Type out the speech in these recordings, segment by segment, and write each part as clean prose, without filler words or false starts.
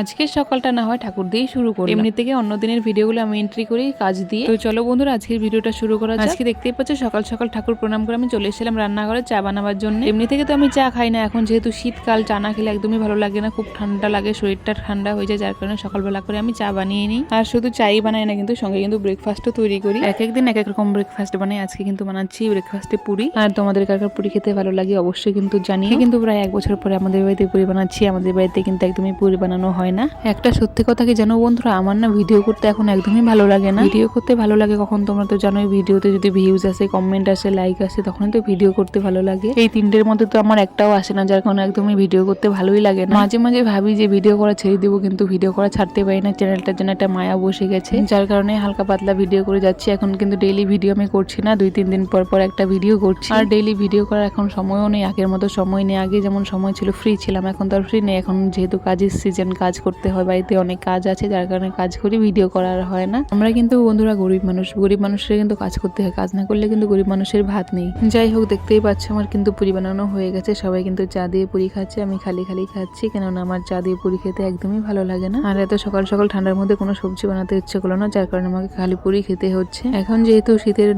আজকের সকালটা না হয় ঠাকুর দিয়েই শুরু করি, এমনি থেকে অন্য দিনের ভিডিওগুলো আমি এন্ট্রি করি কাজ দিয়ে। তো চলো বন্ধুরা আজকের ভিডিওটা শুরু করা যাক। আজকে দেখতেই পাচ্ছ সকাল সকাল ঠাকুর প্রণাম করে আমি চলে এসেছিলাম রান্নাঘরে চা বানাবার জন্য। এমনি থেকে তো আমি চা খাই না, এখন যেহেতু শীতকাল চা না খেলে একদমই ভালো লাগে না, খুব ঠান্ডা লাগে, শরীরটা ঠান্ডা হয়ে যায়, যার কারণে সকালবেলা করে আমি চা বানিয়ে নিই। আর শুধু চাই বানাই না, কিন্তু সঙ্গে কিন্তু ব্রেকফাস্টও তৈরি করি। এক একদিন এক এক রকম ব্রেকফাস্ট বানাই, আজকে কিন্তু বানাচ্ছি ব্রেকফাস্টে পুরি। আর তোমাদের কার পুরি খেতে ভালো লাগে অবশ্যই কিন্তু জানিয়ে। কিন্তু প্রায় এক বছর পরে আমাদের বাড়িতে পুরি বানাচ্ছি। আমাদের বাড়িতে কিন্তু একদমই পুরি বানানো হয় না। একটা সত্যি কথা কি জানো বন্ধুরা, আমার না ভিডিও করতে এখন একদমই ভালো লাগে না। ভিডিও করতে ভালো লাগে কখন, তোমরা তো জানোই, ভিডিওতে যদি ভিউজ আসে, কমেন্ট আসে, লাইক আসে, তখন তো ভিডিও করতে ভালো লাগে। এই তিনটের মধ্যে তো আমার একটাও আসে না, যার কারণে একদমই ভিডিও করতে ভালোই লাগে না। মাঝে মাঝে ভাবি যে ভিডিও করা ছেড়ে দিব, কিন্তু ভিডিও করা ছাড়তে পারি না। চ্যানেলটার জন্য একটা মায়া বসে গেছে, যার কারণে হালকা পাতলা ভিডিও করে যাচ্ছি। এখন কিন্তু ডেইলি ভিডিও আমি করছি না, 2-3 দিন পর পর একটা ভিডিও করছি। আর ডেইলি ভিডিও করার এখন সময়ও নেই, আগের মতো সময় নেই। আগে যেমন সময় ছিল, ফ্রি ছিলাম, এখন তো আর ফ্রি নেই। এখন যেহেতু কাজের সিজন, কাজ করতে হয়, বাড়িতে অনেক কাজ আছে, যার কারণে কাজ করি, ভিডিও করা হয় না। আমরা কিন্তু বন্ধুরা গরিব মানুষ, গরিব মানুষের কিন্তু কাজ করতে হয়, কাজ না করলে কিন্তু গরিব মানুষের ভাত নেই। যাই হোক, দেখতেই পাচ্ছ আমার কিন্তু পুরি বানানো হয়ে গেছে। সবাই কিন্তু চা দিয়ে পুরি খাচ্ছে, আমি খালি খালি খাচ্ছি, কেননা আমার চা দিয়ে পুরি খেতে একদমই ভালো লাগে না। আর এত সকাল সকাল ঠান্ডার মধ্যে কোনো সবজি বানাতে ইচ্ছে করলো না, যার কারণে আমাকে খালি পুরি খেতে হচ্ছে। এখন যেহেতু শীতের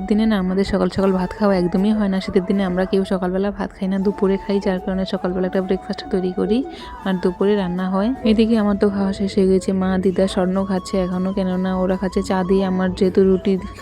দিনে না আমাদের সকাল সকাল ভাত খাওয়া একদমই হয় না। শীতের দিনে আমরা কেউ সকালবেলা ভাত খাই না, দুপুরে খাই, যার কারণে সকালবেলা একটা ব্রেকফাস্ট তৈরি করি আর দুপুরে রান্না হয়। এদিকে আমার তো খাওয়া শেষ হয়ে গেছে, মা, দিদা, স্বর্ণ খাচ্ছে এখনো, কেননা ওরা খাচ্ছে চা দিয়ে। আমার যেহেতু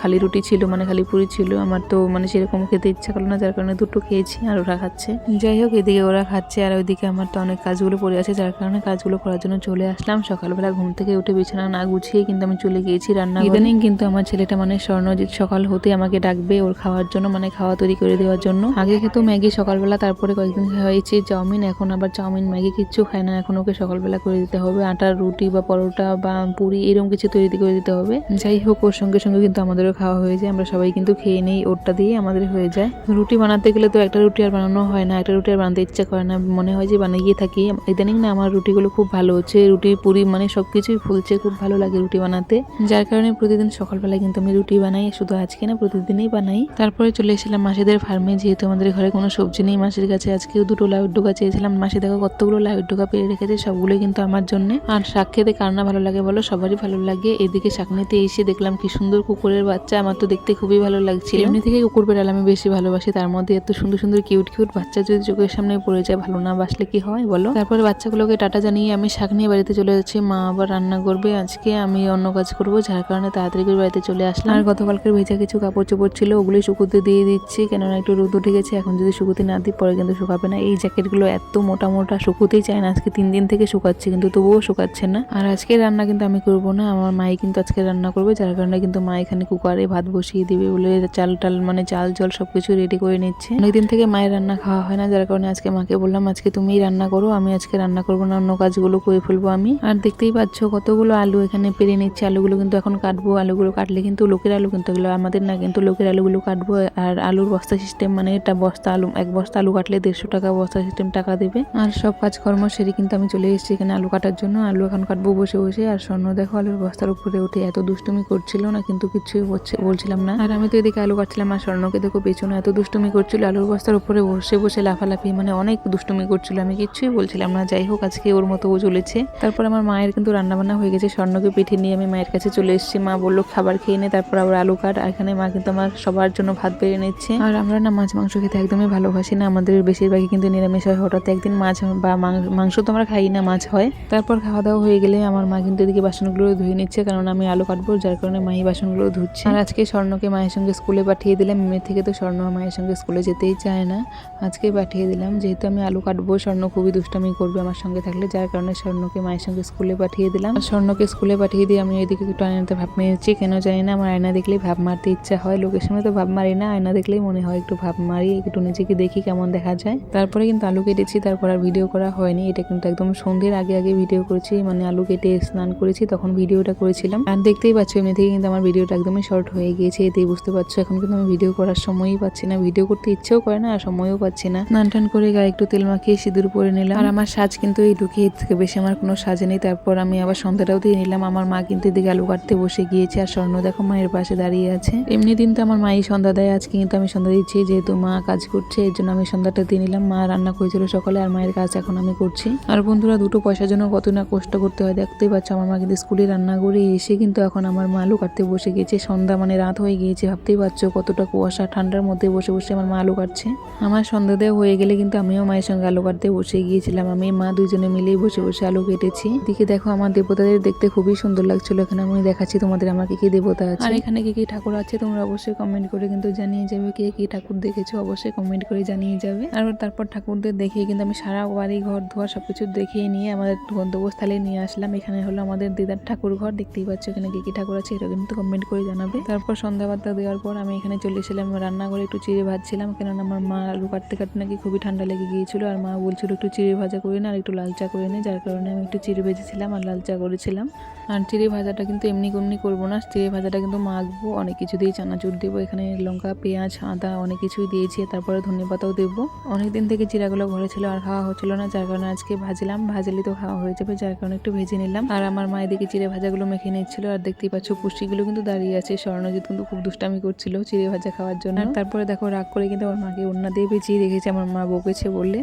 খালি রুটি ছিল, মানে খালি পুরি ছিল, আমার তো মানে সেরকম খেতে ইচ্ছা করলো না, যার কারণে দুটো খেয়েছি আর ওরা খাচ্ছে। যাই হোক, এদিকে ওরা খাচ্ছে আর ওইদিকে আমার তো অনেক কাজগুলো পড়ে আছে, যার কারণে কাজগুলো করার জন্য চলে আসলাম। সকালবেলা ঘুম থেকে উঠে বিছানা না গুছিয়ে কিন্তু আমি চলে গিয়েছি রান্না। ইদানিং কিন্তু আমার ছেলেটা মানে স্বর্ণজিৎ সকাল হতে আমাকে ডাকবে ওর খাওয়ার জন্য, মানে খাওয়া তৈরি করে দেওয়ার জন্য। আগে খেতো ম্যাগি সকালবেলা, তারপরে কয়েকদিন খাওয়াইছি চাউমিন, এখন আবার চাউমিন ম্যাগি কিচ্ছু খায় না। এখন ওকে সকালবেলা করে দিতে হবে আটার রুটি বা পরোটা বা পুরি, এরকম কিছু তৈরি করে দিতে হবে। যাই হোক, ওর সঙ্গে সঙ্গে কিন্তু আমাদেরও খাওয়া হয়ে যায়, আমরা সবাই কিন্তু খেয়ে নেই, ওরটা দিয়ে আমাদের হয়ে যায়। রুটি বানাতে গেলে তো একটা রুটি আর বানানো হয় না, একটা রুটি আর বানাতে ইচ্ছা করে না, মনে হয় যে বানিয়ে থাকি। ইদানিং না আমার রুটিগুলো খুব ভালো হচ্ছে, রুটি পুরি মানে সবকিছুই ফুলছে, খুব ভালো লাগে রুটি বানাতে, যার কারণে প্রতিদিন সকালবেলায় কিন্তু আমি রুটি বানাই। শুধু আজকে না, প্রতিদিনই বানাই। তারপরে চলে এসেছিলাম মাসিদের ফার্মে, যেহেতু আমাদের ঘরে কোনো সবজি নেই মাসির কাছে। আজকেও 2টো লাউয়ের ডোকা চেয়েছিলাম, মাসি দেখো কতগুলো লাউয়ের ডোকা পেরে রেখেছে, সবগুলো কিন্তু আমার জন্য। আর শাক খেতে কার না ভালো লাগে বলো, সবারই ভালো লাগে। এদিকে শাক নিতে এসে দেখলাম কি সুন্দর কুকুরের বাচ্চা, আমার তো দেখতে খুবই ভালো লাগছিল। এমনি থেকে কুকুর বেড়াল আমি বেশি ভালোবাসি, তার মধ্যে এত সুন্দর সুন্দর কিউট কিউট বাচ্চা যদি চোখের সামনে পড়ে যায়, ভালো না বাসলে কি হয় বলো। তারপরে বাচ্চাগুলোকে টাটা জানিয়ে আমি শাক নিয়ে বাড়িতে চলে যাচ্ছি। মা আবার রান্না করবে, আজকে আমি অন্য কাজ করবো, যার কারণে তাড়াতাড়ি করে বাড়িতে চলে আসলাম। আর গতকালকের ভেজা কিছু কাপড় চোপড় ছিল, ওগুলোই শুকুতে দিয়ে দিচ্ছি, কেননা একটু রোদ উঠে গেছে। এখন যদি শুকুতে না দিই পরে কিন্তু শুকাবে না। এই জ্যাকেটগুলো এত মোটা মোটা, শুকুতেই চায় না। আজকে 3 দিন থেকে শুকাচ্ছে, কিন্তু তবুও শুকাচ্ছে না। আর আজকে রান্না কিন্তু আমি করবো না, আমার মাই কিন্তু আজকে রান্না করবে, যার কারণে কিন্তু মা এখানে কুকারে ভাত বসিয়ে দিবে বলে চাল মানে চাল জল সবকিছু রেডি করে নিচ্ছে। অনেকদিন থেকে মায়ের রান্না খাওয়া হয় না, যার কারণে আজকে মাকে বললাম আজকে তুমিই রান্না করো, আমি আজকে রান্না করবো না, অন্য কাজগুলো করে ফেলবো আমি। আর দেখতেই পাচ্ছ কতগুলো আলু এখানে পেরে নিচ্ছে, আলুগুলো কিন্তু এখন কাটবো। আলুগুলো কাটলে কিন্তু লোকের আলু, কিন্তু এগুলো আমাদের না, কিন্তু লোকের আলুগুলো কাটবো। আর আলুর বস্তা সিস্টেম, মানে এটা বস্তা আলু, এক বস্তা আলু কাটলে 150 টাকা বস্তা সিস্টেম টাকা দেবে। আর সব কাজকর্ম সেরে কিন্তু আমি চলে এসেছি এখানে আলু কাটার জন্য। আলু এখন কাটবো বসে বসে। আর স্বর্ণ দেখো আলুর বস্তার উপরে উঠে এত দুষ্টুমি করছিল না, কিন্তু কিছুই বলছিলাম না। আর আমি তো এদিকে আলু কাটছিলাম, আর স্বর্ণকে দেখো পেছনে এত দুষ্টুমি করছিল, আলুর বস্তার উপরে বসে বসে লাফালাফি, মানে অনেক দুষ্টুমি করছিল, আমি কিছুই বলছিলাম না। যাই হোক, আজকে ওর মতো ও চলেছে। তারপর আমার মায়ের কিন্তু রান্না বান্না হয়ে গেছে, স্বর্ণকে পিঠে নিয়ে আমি মায়ের কাছে চলে এসেছি। মা বললো খাবার খেয়ে নে, তারপর আবার আলু কাট। এখানে মা কিন্তু আমার সবার জন্য ভাত বেড়ে নিচ্ছে। আর আমরা না মাছ মাংস খেতে একদমই ভালোবাসি না, আমাদের বেশিরভাগই কিন্তু নিরামিষ হয়। হঠাৎ একদিন মাছ বা মাংস তো আমরা খাই না, মাছ হয়। তারপর খাওয়া দাওয়া হয়ে গেলে আমার মা কিন্তু এদিকে বাসনগুলো ধুয়ে নিচ্ছে, কারণ আমি আলু কাটবো, যার কারণে মাই বাসনগুলো ধুচ্ছে। আর আজকে স্বর্ণকে মায়ের সঙ্গে স্কুলে পাঠিয়ে দিলাম। এমনি থেকে তো স্বর্ণ মায়ের সঙ্গে স্কুলে যেতেই চায় না, আজকে পাঠিয়ে দিলাম। যেহেতু আমি আলু কাটবো, স্বর্ণ খুবই দুষ্টামি করবে আমার সঙ্গে থাকলে, যার কারণে স্বর্ণকে মায়ের সঙ্গে স্কুলে পাঠিয়ে দিলাম। স্বর্ণকে স্কুলে পাঠিয়ে দিয়ে আমি এদিকে একটু আয়নাতে ভাব মেরেছি, কেন জানি না, আমার আয়না দেখলেই ভাব মারতে ইচ্ছা হয়। লোকের সামনে তো ভাব মারি না, আয়না দেখলেই মনে হয় একটু ভাব মারি, একটু নিজেকে দেখি কেমন দেখা যায়। তারপরে কিন্তু আলু কেটেছি, তারপর আর ভিডিও করা হয়নি। এটা কিন্তু একদম সন্ধ্যের আগে আগে ভিডিও করেছি, মানে আলু কেটে স্নান করেছি তখন ভিডিওটা করেছিলাম। আর দেখতেই পাচ্ছ এমনি থেকে কিন্তু আমার ভিডিওটা একদমই শর্ট হয়ে গিয়েছে, এতেই বুঝতে পারছো। এখন কিন্তু আমি ভিডিও করার সময়ই পাচ্ছি না, ভিডিও করতে ইচ্ছেও করে না, আর সময়ও পাচ্ছি না। স্নান টান করে গায়ে একটু তেল মাখিয়ে সিঁদুর পরে নিলাম। আর আমার সাজ কিন্তু এই ঢুকিয়ে থেকে বেশি আমার কোনো সাজে নেই। তারপর আমি আবার সন্ধ্যাটাও দিয়ে নিলাম। আমার মা কিন্তু এদিকে আলু কাটতে বসে গিয়েছে, আর স্বর্ণ দেখো মায়ের পাশে দাঁড়িয়ে আছে। এমনি দিন তো আমার মাই সন্ধ্যা দেয়, আজকে কিন্তু আমি সন্ধ্যা দিচ্ছি, যেহেতু মা কাজ করছে এর জন্য আমি সন্ধ্যাটা দিয়ে নিলাম। মা রান্না করেছিল সকালে, আর মায়ের কাজ এখন আমি করছি। আর বন্ধুরা 2টো পয়সার জন্য কত না কষ্ট করতে হয়। দেখতেই পাচ্ছ আমার মা কিন্তু স্কুলে রান্না করে এসে কিন্তু এখন আমার মা আলু কাটতে বসে গেছে। সন্ধ্যা মানে রাত হয়ে গিয়েছে, ভাবতেই পারছো কতটা কুয়াশা, ঠান্ডার মধ্যে বসে বসে আমার মা আলু কাটছে। আমার সন্ধ্যা দেওয়া হয়ে গেলে কিন্তু আমিও মায়ের সঙ্গে আলু কাটতে বসে গিয়েছিলাম। আমি মা দুইজনে মিলেই বসে বসে আলু কেটেছি। এদিকে দেখো আমার দেবতাদের দেখতে খুবই সুন্দর লাগছিল। এখানে আমি দেখাচ্ছি তোমাদের আমার কি কি দেবতা আছে আর এখানে কি কি ঠাকুর আছে। তোমরা অবশ্যই কমেন্ট করে কিন্তু জানিয়ে যাবে কে কি ঠাকুর দেখেছো, অবশ্যই কমেন্ট করে জানিয়ে যাবে। আর তারপর ঠাকুরদের দেখিয়ে কিন্তু আমি সারা বাড়ি ঘর ধোয়া সবকিছু দেখিয়ে নিয়ে আমাদের গন্তব্যস্থলে নিয়ে আসলাম। এখানে হলো আমাদের দিদার ঠাকুর ঘর, দেখতেই পাচ্ছ এখানে কি কি ঠাকুর আছে এটা কিন্তু কমেন্ট করে জানাবে। তারপর সন্ধ্যাবার্তা দেওয়ার পর আমি এখানে চলে এসেছিলাম রান্নাঘরে, একটু চিড়ে ভাজছিলাম। কেননা আমার মা আলু কাটতে কাটতে নাকি খুবই ঠান্ডা লেগে গিয়েছিল, আর মা বলছিল একটু চিড়ে ভাজা করে না আর একটু লাল চা করে নে, যার কারণে আমি একটু চিড়ে ভেজেছিলাম আর লাল চা করেছিলাম। আর চিড়ে ভাজাটা কিন্তু এমনি করবো না, চিড়ে ভাজাটা কিন্তু মাখবো, অনেক কিছু দিয়ে চানাচুর দেবো। এখানে লঙ্কা, পেঁয়াজ, আদা অনেক কিছুই দিয়েছি, তারপরে ধনেপাতাও দেবো। অনেকদিন থেকে চিড়াগুলো ঘরে ছিল আর খাওয়া হচ্ছিল না, যার কারণে আজকে ভাজলাম। ভাজলে তো খাওয়া হয়ে যাবে, যার কারণে একটু ভেজে নিলাম। আর আমার মা এদিকে চিড়ে ভাজাগুলো মেখে নিচ্ছিল। আর দেখতেই পাচ্ছ পুষ্টিগুলো কিন্তু দাঁড়িয়ে আছে। স্বর্ণজিৎ কিন্তু খুব দুষ্টামি করছিল চিড়ে ভাজা খাওয়ার জন্য। তারপরে দেখো রাগ করে কিন্তু আমার মাকে ওড়না দিয়ে পেঁচিয়ে রেখেছে, আমার মা বকেছে বললে।